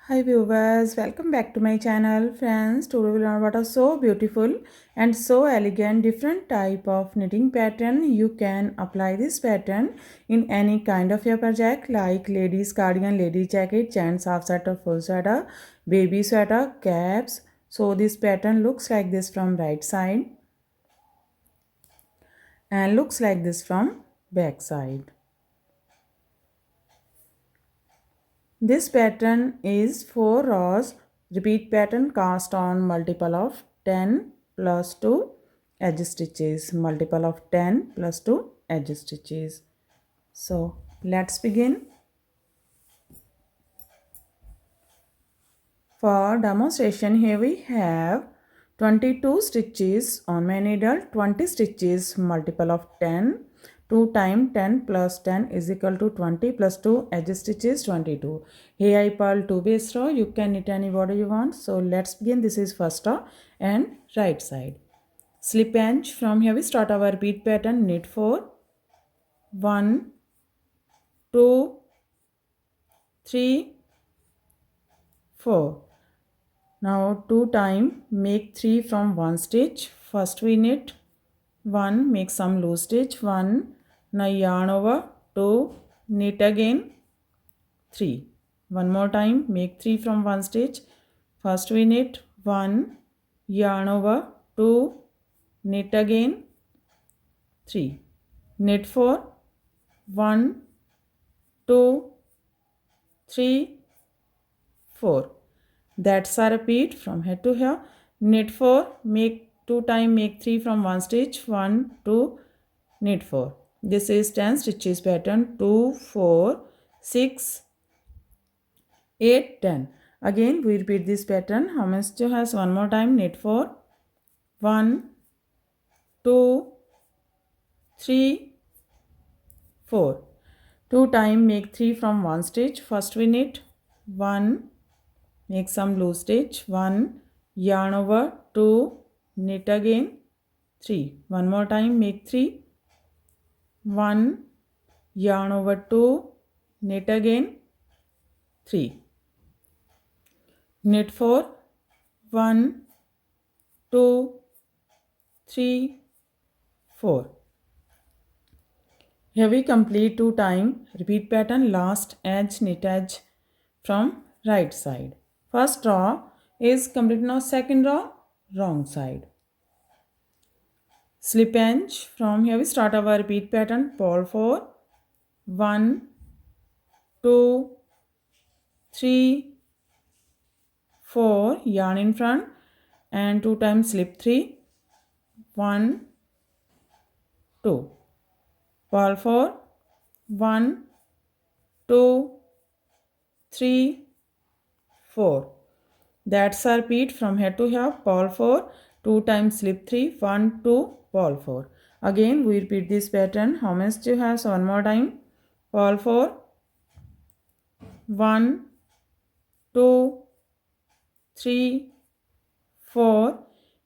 Hi viewers, welcome back to my channel. Friends, today we learn about a so beautiful and so elegant different type of knitting pattern. You can apply this pattern in any kind of your project like ladies cardigan, lady jacket, gents half sweater, full sweater, baby sweater, caps. So this pattern looks like this from right side and looks like this from back side. This pattern is 4 rows repeat pattern cast on multiple of 10 plus 2 edge stitches, multiple of 10 plus 2 edge stitches. So let's begin. For demonstration, here we have 22 stitches on my needle, 20 stitches multiple of 10. 2 times 10 plus 10 is equal to 20 plus 2 edge stitches 22. Here I purl 2 base row. You can knit any border you want. So let's begin. This is first row and right side. Slip edge. From here we start our repeat pattern. Knit 4. 1, 2, 3, 4. Now 2 times make 3 from 1 stitch. First we knit 1, make some loose stitch 1. Now yarn over 2, knit again 3. One more time make 3 from 1 stitch. First we knit 1, yarn over 2, knit again 3. Knit 4, 1, 2, 3, 4. That's a repeat from here to here. Knit 4, make 2 times make 3 from 1 stitch, 1, 2, knit 4. This is 10 stitches pattern, 2, 4, 6, 8, 10. Again we repeat this pattern. How many stitches has one more time? Knit 4, 1, 2, 3, 4. 2 times make 3 from 1 stitch. First we knit 1, make some loose stitch 1, yarn over 2, knit again 3. One more time make 3, 1, yarn over 2, knit again 3. Knit 4, 1, 2, 3, 4. Here we complete 2 times repeat pattern last edge knit edge from right side. First row is complete. Now second row wrong side. Slip edge. From here we start our repeat pattern. Pole 4, 1, 2, 3, 4. Yarn in front and 2 times slip 3, 1, 2. Pole 4, 1, 2, 3, 4. That's a repeat from here to here. Pole 4, 2 times slip 3, 1, 2, pole 4. Again we repeat this pattern. How many stitches have? So one more time. Pole 4, 1, 2, 3, 4.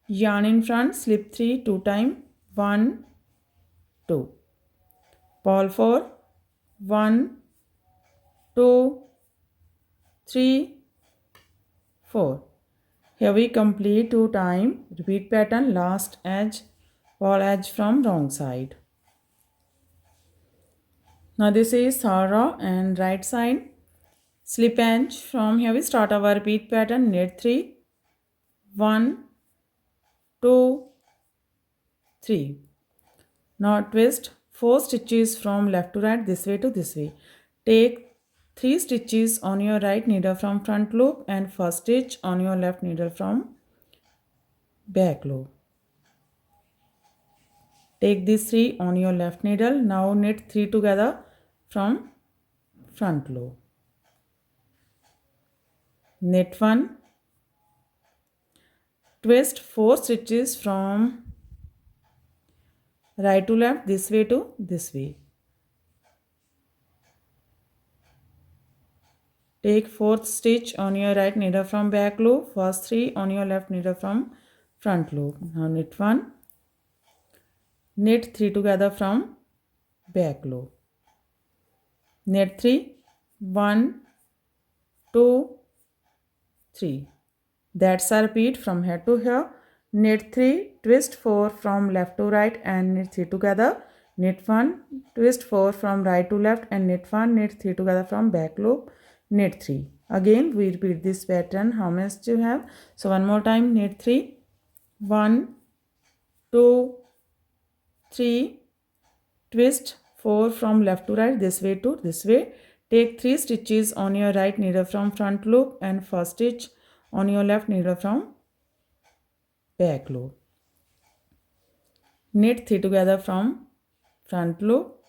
Yarn in front, slip 3, 2 times, 1, 2. Pole 4, 1, 2, 3, 4. Here we complete 2 times repeat pattern last edge, pole edge from wrong side. Now this is third row and right side. Slip edge. From here we start our repeat pattern. Knit 3, 1, 2, 3. Now twist 4 stitches from left to right, this way to this way. Take 3 stitches on your right needle from front loop and first stitch on your left needle from back loop. Take these 3 on your left needle. Now knit 3 together from front loop. Knit 1. Twist 4 stitches from right to left, this way to this way. Take 4th stitch on your right needle from back loop, first 3 on your left needle from front loop. Now knit 1, knit 3 together from back loop. Knit 3, 1, 2, 3. That's a repeat from here to here. Knit 3, twist 4 from left to right and knit 3 together. Knit 1, twist 4 from right to left and knit 1, knit 3 together from back loop, knit 3. Again we repeat this pattern. How much you have? So one more time, knit 3, 1, 2, 3, twist 4 from left to right, this way to this way. Take 3 stitches on your right needle from front loop and first stitch on your left needle from back loop. Knit 3 together from front loop,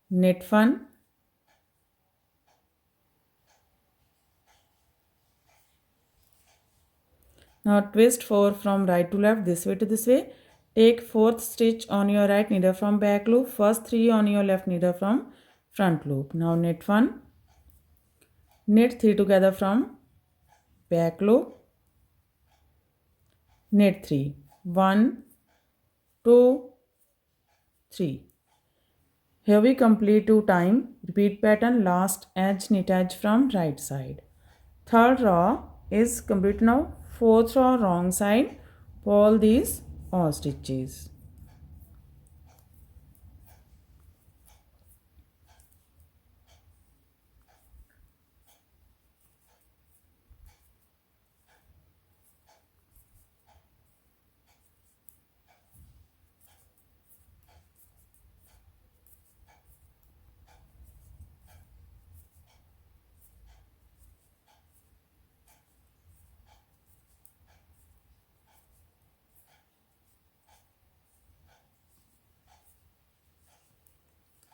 knit 1, now twist 4 from right to left, this way to this way. Take 4th stitch on your right needle from back loop, first 3 on your left needle from front loop. Now knit 1, knit 3 together from back loop, knit 3, 1, 2, 3. Here we complete 2 times. Repeat pattern, last edge, knit edge from right side. Third row is complete now. Fourth row wrong side. Pull these all stitches.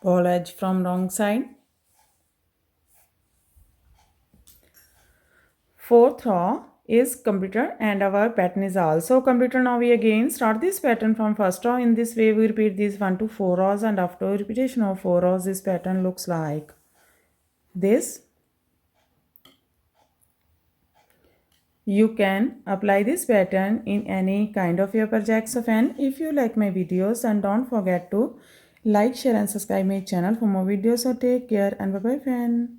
Pull edge from wrong side. Fourth row is completed and our pattern is also completed. Now we again start this pattern from first row. In this way we repeat these 1 to 4 rows, and after repetition of 4 rows this pattern looks like this. You can apply this pattern in any kind of your projects of N. If you like my videos, and don't forget to like, share and subscribe my channel for more videos. So take care and bye bye friend.